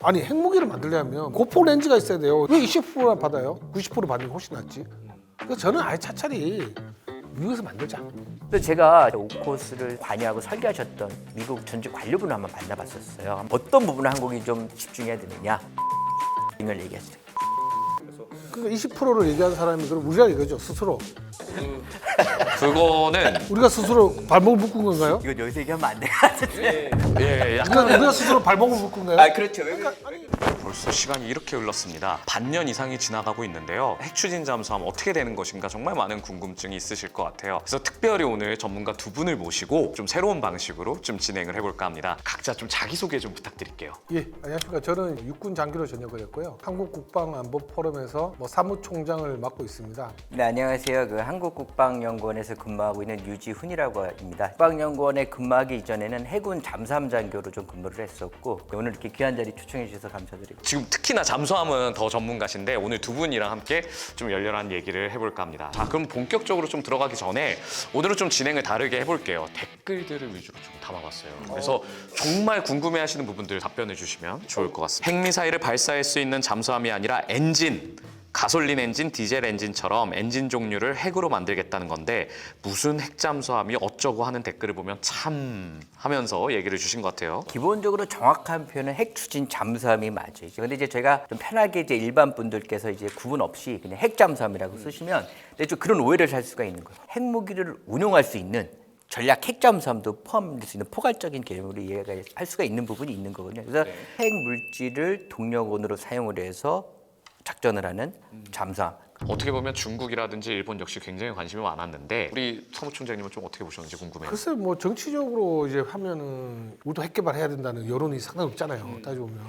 아니 핵무기를 만들려면 고폭 렌즈가 있어야 돼요. 왜 20%나 받아요? 90% 받는 게 훨씬 낫지. 그래서 저는 아예 차라리 미국에서 만들자. 또 제가 오코스를 관여하고 설계하셨던 미국 전직 관료분을 한번 만나봤었어요. 어떤 부분을 한국이 좀 집중해야 되느냐 이걸 얘기했어요. 그러니까 20%를 얘기하는 사람이 그럼 우리가 이거죠 스스로. 그거는 우리가 스스로 발목을 묶은 건가요? 이건 여기서 얘기하면 안 돼요. 약간 우리가 스스로 발목을 묶은 거예요? 그렇죠. 벌써 시간이 이렇게 흘렀습니다. 반년 이상이 지나가고 있는데요. 핵 추진 잠수함 어떻게 되는 것인가 정말 많은 궁금증이 있으실 것 같아요. 그래서 특별히 오늘 전문가 두 분을 모시고 좀 새로운 방식으로 좀 진행을 해볼까 합니다. 각자 좀 자기소개 좀 부탁드릴게요. 예, 안녕하십니까. 저는 육군 장교로 전역을 했고요. 한국국방안보포럼에서 사무총장을 맡고 있습니다. 네, 안녕하세요. 한국국방연구원에서 근무하고 있는 유지훈이라고 합니다. 국방연구원에 근무하기 이전에는 해군 잠수함 장교로 좀 근무를 했었고 오늘 이렇게 귀한 자리 초청해 주셔서 감사드립니다. 지금 특히나 잠수함은 더 전문가신데 오늘 두 분이랑 함께 좀 열렬한 얘기를 해볼까 합니다. 자, 그럼 본격적으로 좀 들어가기 전에 오늘은 좀 진행을 다르게 해볼게요. 댓글들을 위주로 좀 담아봤어요. 그래서 정말 궁금해하시는 부분들 답변해 주시면 좋을 것 같습니다. 핵미사일을 발사할 수 있는 잠수함이 아니라 엔진, 가솔린 엔진, 디젤 엔진처럼 엔진 종류를 핵으로 만들겠다는 건데 무슨 핵잠수함이 어쩌고 하는 댓글을 보면 참 하면서 얘기를 주신 것 같아요. 기본적으로 정확한 표현은 핵 추진 잠수함이 맞아요. 근데 이제 제가 좀 편하게 이제 일반 분들께서 이제 구분 없이 그냥 핵 잠수함이라고 쓰시면 근데 좀 그런 오해를 살 수가 있는 거예요. 핵무기를 운용할 수 있는 전략 핵잠수함도 포함될 수 있는 포괄적인 개념으로 이해가 할 수가 있는 부분이 있는 거거든요. 그래서 핵 물질을 동력원으로 사용을 해서 작전을 하는 잠수함. 어떻게 보면 중국이라든지 일본 역시 굉장히 관심이 많았는데 우리 사무총장님은 좀 어떻게 보셨는지 궁금해요. 글쎄 뭐 정치적으로 이제 하면은 우리도 핵 개발해야 된다는 여론이 상당히 높잖아요. 따지고 보면.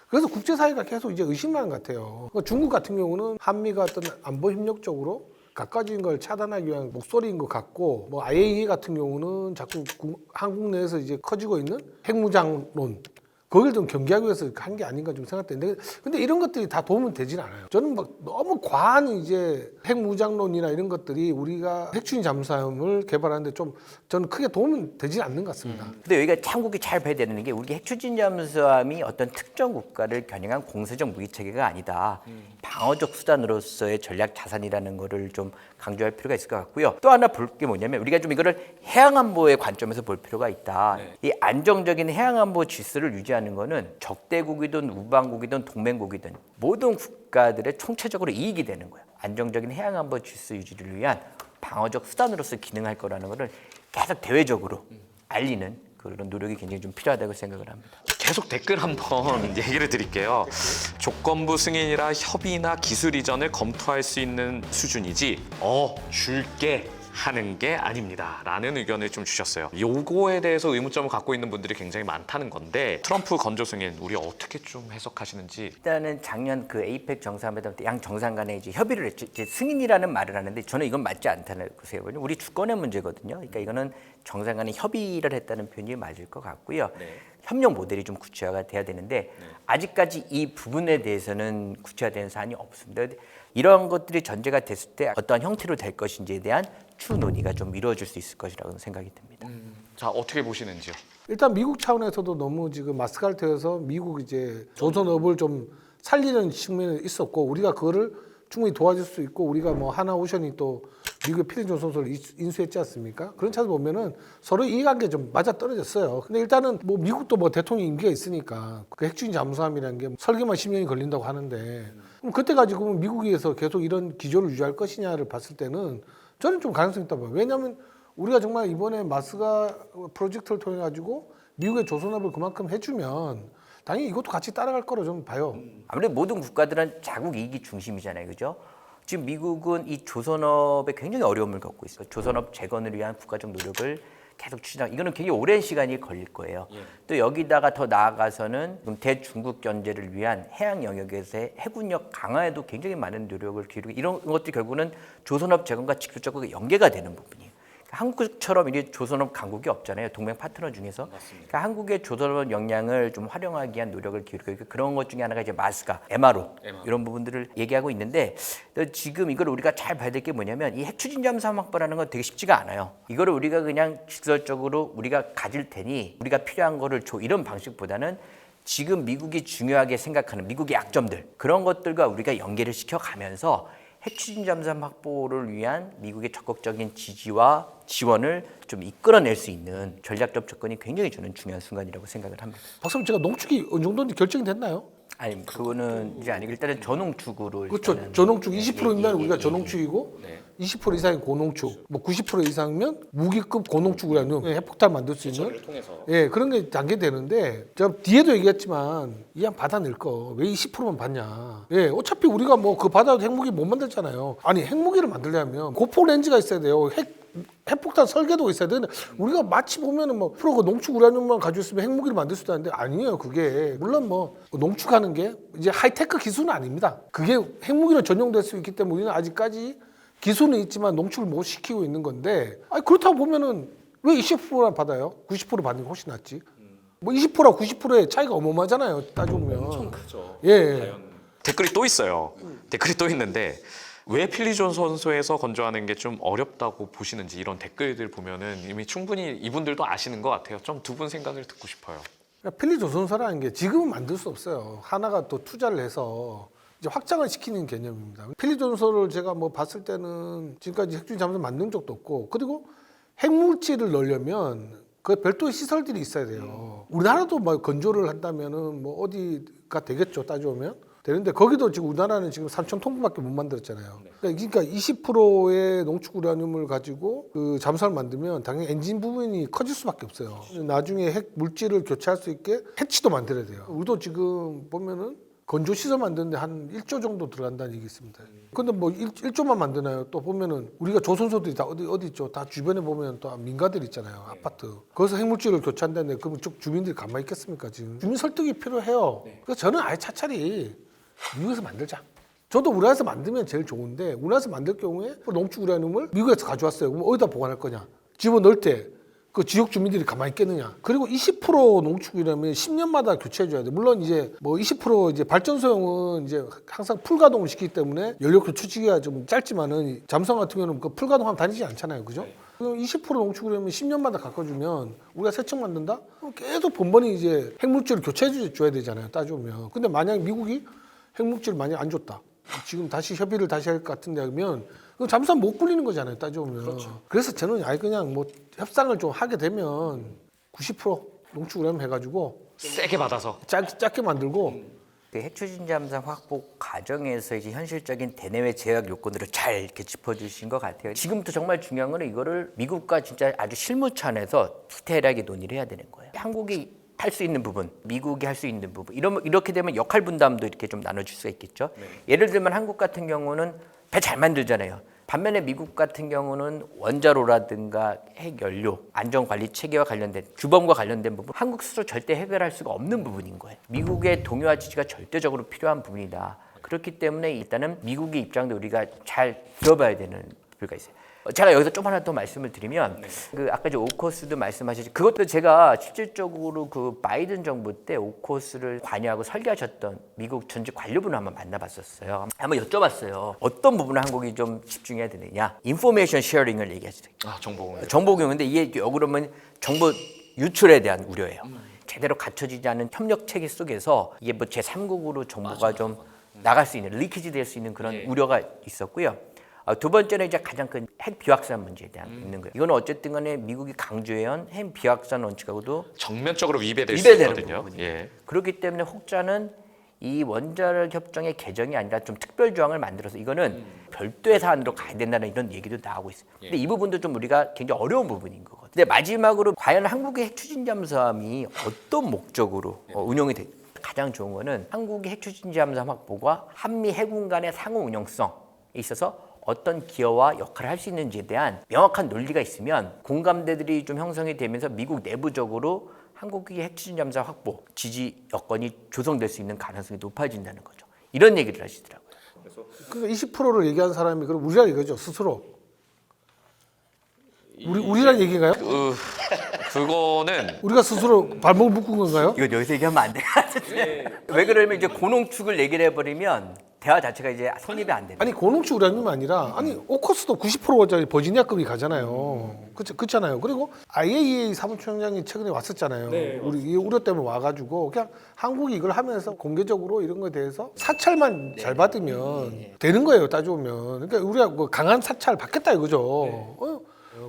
그래서 국제사회가 계속 이제 의심하는 것 같아요. 그러니까 중국 같은 경우는 한미가 어떤 안보 협력 적으로 가까워진 걸 차단하기 위한 목소리인 것 같고, 뭐 IAEA 같은 경우는 자꾸 한국 내에서 이제 커지고 있는 핵무장론, 그걸 좀 경계하기 위해서 한 게 아닌가 좀 생각되는데, 근데 이런 것들이 다 도움은 되지는 않아요. 저는 막 너무 과한 이제 핵무장론이나 이런 것들이 우리가 핵추진 잠수함을 개발하는데 좀 저는 크게 도움은 되지 않는 것 같습니다. 근데 여기가 한국이 잘 봐야 되는 게 우리 핵추진 잠수함이 어떤 특정 국가를 겨냥한 공세적 무기 체계가 아니다. 방어적 수단으로서의 전략 자산이라는 거를 좀 강조할 필요가 있을 것 같고요. 또 하나 볼 게 뭐냐면 우리가 좀 이거를 해양안보의 관점에서 볼 필요가 있다. 이 안정적인 해양안보 질서를 유지하는 거는 적대국이든 우방국이든 동맹국이든 모든 국가들의 총체적으로 이익이 되는 거예요. 안정적인 해양안보 질서 유지를 위한 방어적 수단으로서 기능할 거라는 거를 계속 대외적으로 알리는 그런 노력이 굉장히 좀 필요하다고 생각을 합니다. 계속 댓글 한번 얘기를 드릴게요. 조건부 승인이라 협의나 기술 이전을 검토할 수 있는 수준이지 줄게 하는 게 아닙니다 라는 의견을 좀 주셨어요. 요거에 대해서 의문점을 갖고 있는 분들이 굉장히 많다는 건데 트럼프 건조 승인 우리 어떻게 좀 해석하시는지. 일단은 작년 그 에이펙 정상회담 때 양 정상 간에 이제 협의를 했죠. 이제 승인이라는 말을 하는데 저는 이건 맞지 않다는 생각을. 우리 주권의 문제거든요. 그러니까 이거는 정상 간에 협의를 했다는 표현이 맞을 것 같고요. 협력 모델이 좀 구체화가 돼야 되는데 아직까지 이 부분에 대해서는 구체화된 사안이 없습니다. 이런 것들이 전제가 됐을 때 어떠한 형태로 될 것인지에 대한 추 논의가 좀 이루어질 수 있을 것이라고 생각이 듭니다. 자, 어떻게 보시는지요? 일단 미국 차원에서도 너무 지금 마스칼트에서 미국 이제 조선업을 좀 살리는 측면이 있었고 우리가 그거를 충분히 도와줄 수 있고 우리가 뭐 하나오션이 또 미국의 필리존 선수를 인수했지 않습니까? 그런 차에서 보면은 서로 이해관계 좀 맞아 떨어졌어요. 근데 일단은 뭐 미국도 뭐 대통령 임기가 있으니까 그 핵추진 잠수함이라는 게 설계만 10년이 걸린다고 하는데 그럼 그때 가지고 미국에서 계속 이런 기조를 유지할 것이냐를 봤을 때는 저는 좀 가능성이 있다고 봐요. 왜냐하면 우리가 정말 이번에 마스가 프로젝트를 통해 가지고 미국의 조선업을 그만큼 해주면 당연히 이것도 같이 따라갈 거로 좀 봐요. 아무래도 모든 국가들은 자국 이익이 중심이잖아요, 그죠? 지금 미국은 이 조선업에 굉장히 어려움을 겪고 있어요. 조선업 재건을 위한 국가적 노력을 계속 추진하고 이거는 굉장히 오랜 시간이 걸릴 거예요. 또 여기다가 더 나아가서는 대중국 견제를 위한 해양 영역에서의 해군력 강화에도 굉장히 많은 노력을 기울이고 이런 것들이 결국은 조선업 재건과 직접적으로 연계가 되는 부분이에요. 한국처럼 이게 조선업 강국이 없잖아요. 동맹 파트너 중에서. 그러니까 한국의 조선업 역량을 좀 활용하기 위한 노력을 기울이고 그런 것 중에 하나가 이제 마스가, MRO 이런 부분들을 얘기하고 있는데 지금 이걸 우리가 잘 봐야 될 게 뭐냐면 이 핵추진 잠수함 확보라는 건 되게 쉽지가 않아요. 이거를 우리가 그냥 직설적으로 우리가 가질 테니 우리가 필요한 거를 줘 이런 방식보다는 지금 미국이 중요하게 생각하는 미국의 약점들 그런 것들과 우리가 연계를 시켜가면서 핵 추진 잠수함 확보를 위한 미국의 적극적인 지지와 지원을 좀 이끌어낼 수 있는 전략적 접근이 굉장히 저는 중요한 순간이라고 생각을 합니다. 박사님 제가 농축이 어느 정도 결정이 됐나요? 아니 그거는 이제 아니고 일단은 전홍축으로 그렇죠. 일단은 전농축 예, 20%이면 예, 우리가 예, 전농축이고 네. 20% 이상이 고농축, 뭐 90% 이상이면 무기급 고농축이라는 핵폭탄 만들 수 있는 통해서 예 그런 게 단계되는데 제가 뒤에도 얘기했지만 이안 받아낼 거 왜 20%만 받냐? 예 어차피 우리가 뭐 그 받아도 핵무기 못 만들잖아요. 아니 핵무기를 만들려면 고폭 렌즈가 있어야 돼요. 핵폭탄 설계도가 있어야 되는데 우리가 마치 보면은 뭐 프로가 농축 우라늄만 가지고 있으면 핵무기를 만들 수도 있는데 아니에요. 그게 물론 뭐 농축하는 게 이제 하이테크 기술은 아닙니다. 그게 핵무기로 전용될 수 있기 때문에 우리는 아직까지 기술은 있지만 농축을 못 시키고 있는 건데 아니 그렇다고 보면은 왜 20%나 받아요? 90% 받는 게 훨씬 낫지. 뭐 20%와 90%의 차이가 어마어마하잖아요. 따져보면. 엄청 크죠. 예. 댓글이 또 있어요. 댓글이 또 있는데 왜 필리존 선수에서 건조하는 게 좀 어렵다고 보시는지 이런 댓글들 보면은 이미 충분히 이분들도 아시는 것 같아요. 좀 두 분 생각을 듣고 싶어요. 그러니까 필리 조선소라는 게 지금은 만들 수 없어요. 하나가 또 투자를 해서 이제 확장을 시키는 개념입니다. 필리 조선소를 제가 뭐 봤을 때는 지금까지 핵주의 잠수함 만든 적도 없고 그리고 핵물질을 넣으려면 그 별도의 시설들이 있어야 돼요. 우리나라도 뭐 건조를 한다면은 뭐 어디가 되겠죠 따져보면. 되는데 거기도 지금 우리나라는 지금 3,000톤밖에 못 만들었잖아요. 그러니까 20%의 농축 우라늄을 가지고 그 잠수함을 만들면 당연히 엔진 부분이 커질 수밖에 없어요. 나중에 핵 물질을 교체할 수 있게 해치도 만들어야 돼요. 우리도 지금 보면은 건조 시설 만드는데 한 1조 정도 들어간다는 얘기 있습니다. 근데 뭐 1조만 만드나요? 또 보면은 우리가 조선소들이 다 어디 있죠? 다 주변에 보면 또 민가들 있잖아요. 아파트. 거기서 핵물질을 교체한다는데 그러면 쭉 주민들이 가만히 있겠습니까? 지금 주민 설득이 필요해요. 그래서 저는 아예 차라리 미국에서 만들자. 저도 우리나라에서 만들면 제일 좋은데 우리나라에서 만들 경우에 농축 우라늄을 미국에서 가져왔어요. 그럼 어디다 보관할 거냐? 집어넣을 때 그 지역 주민들이 가만히 있겠느냐? 그리고 20% 농축 우라늄을 10년마다 교체해줘야 돼. 물론 이제 뭐 20% 이제 발전소용은 이제 항상 풀가동을 시키기 때문에 연료 교체 시기가 좀 짧지만은 잠수함 같은 경우는 그 풀가동하면 다니지 않잖아요, 그죠? 그럼 20% 농축 우라늄을 10년마다 가꿔주면 우리가 새 척 만든다? 그럼 계속 번번이 이제 핵물질을 교체해줘야 되잖아요, 따져보면. 근데 만약 미국이 핵물질을 많이 안 줬다. 지금 다시 협의를 다시 할 것 같은데 하면 그럼 잠수함 못 굴리는 거잖아요. 따져보면. 그렇죠. 그래서 저는 아예 그냥 뭐 협상을 좀 하게 되면 90% 농축 우라늄 해가지고 세게 받아서 작게 만들고 그 핵추진 잠수함 확보 과정에서 이제 현실적인 대내외 제약 요건들을 잘 이렇게 짚어주신 것 같아요. 지금부터 정말 중요한 거는 이거를 미국과 진짜 아주 실무차원에서 디테일하게 논의를 해야 되는 거예요. 한국이 할 수 있는 부분, 미국이 할 수 있는 부분 이렇게 되면 역할 분담도 이렇게 좀 나눠줄 수가 있겠죠. 예를 들면 한국 같은 경우는 배 잘 만들잖아요. 반면에 미국 같은 경우는 원자로라든가 핵연료 안전관리 체계와 관련된 규범과 관련된 부분 한국 스스로 절대 해결할 수가 없는 부분인 거예요. 미국의 동요와 지지가 절대적으로 필요한 부분이다. 그렇기 때문에 일단은 미국의 입장도 우리가 잘 들어봐야 되는 부분가 있어요. 제가 여기서 좀 하나 더 말씀을 드리면 그 아까 이제 오코스도 말씀하셨지 그것도 제가 실질적으로 그 바이든 정부 때 오코스를 관여하고 설계하셨던 미국 전직 관료분을 한번 만나봤었어요. 한번 여쭤봤어요. 어떤 부분을 한국이 좀 집중해야 되느냐? 인포메이션 쉐어링을 얘기하시죠. 정보 공유인데 이게 그러면 정보 유출에 대한 우려예요. 제대로 갖춰지지 않은 협력 체계 속에서 이게 뭐 제3국으로 정보가 좀 나갈 수 있는 리키지 될 수 있는 그런 우려가 있었고요. 두 번째는 이제 가장 큰 핵 비확산 문제에 대한 있는 거예요. 이거는 어쨌든 간에 미국이 강조해온 핵 비확산 원칙하고도 정면적으로 위배될 수 있거든요. 예. 그렇기 때문에 혹자는 이 원자력 협정의 개정이 아니라 좀 특별 조항을 만들어서 이거는 별도의 사안으로 가야 된다는 이런 얘기도 나오고 있어요. 근데 이 부분도 좀 우리가 굉장히 어려운 부분인 거거든요. 근데 마지막으로 과연 한국의 핵추진 잠수함이 어떤 목적으로 운용이 돼? 가장 좋은 거는 한국의 핵추진 잠수함 확보가 한미 해군 간의 상호 운용성에 있어서 어떤 기여와 역할을 할 수 있는지에 대한 명확한 논리가 있으면 공감대들이 좀 형성이 되면서 미국 내부적으로 한국의 핵추진 잠수함 확보 지지 여건이 조성될 수 있는 가능성이 높아진다는 거죠. 이런 얘기를 하시더라고요. 그러니까 20%를 얘기한 사람이 그럼 우리라 이거죠 스스로. 우리란 얘기인가요? 그거는 우리가 스스로 발목을 묶은 건가요? 이건 여기서 얘기하면 안 될 것 같은데. 왜 그러면 이제 고농축을 얘기를 해버리면 대화 자체가 이제 성립이 안 되는. 아니 고농축 우라늄이 아니라 아니 오커스도 90%짜리 버지니아급이 가잖아요. 그렇잖아요. 그리고 IAEA 사무총장이 최근에 왔었잖아요. 우리 이 우려 때문에 와가지고 그냥 한국이 이걸 하면서 공개적으로 이런 거에 대해서 사찰만 잘 받으면 되는 거예요. 따져보면. 그러니까 우리가 뭐 강한 사찰 받겠다 이거죠.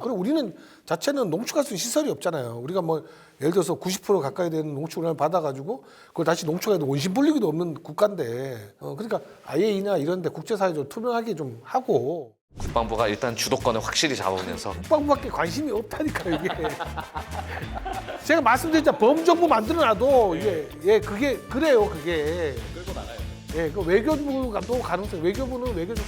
그리고 우리는 자체는 농축할 수 있는 시설이 없잖아요. 우리가 뭐 예를 들어서 90% 가까이 되는 농축을 받아가지고 그걸 다시 농축해도 원심 불리기도 없는 국가인데 그러니까 IAEA나 이런 데 국제사회적으로 투명하게 좀 하고 국방부가 일단 주도권을 확실히 잡으면서 국방부밖에 관심이 없다니까요 이게. 제가 말씀드렸잖아요. 범정부 만들어놔도 이게 그게 그래요 그게. 끌고 나가요. 예, 그 외교부가 또 가능성 외교부는 외교적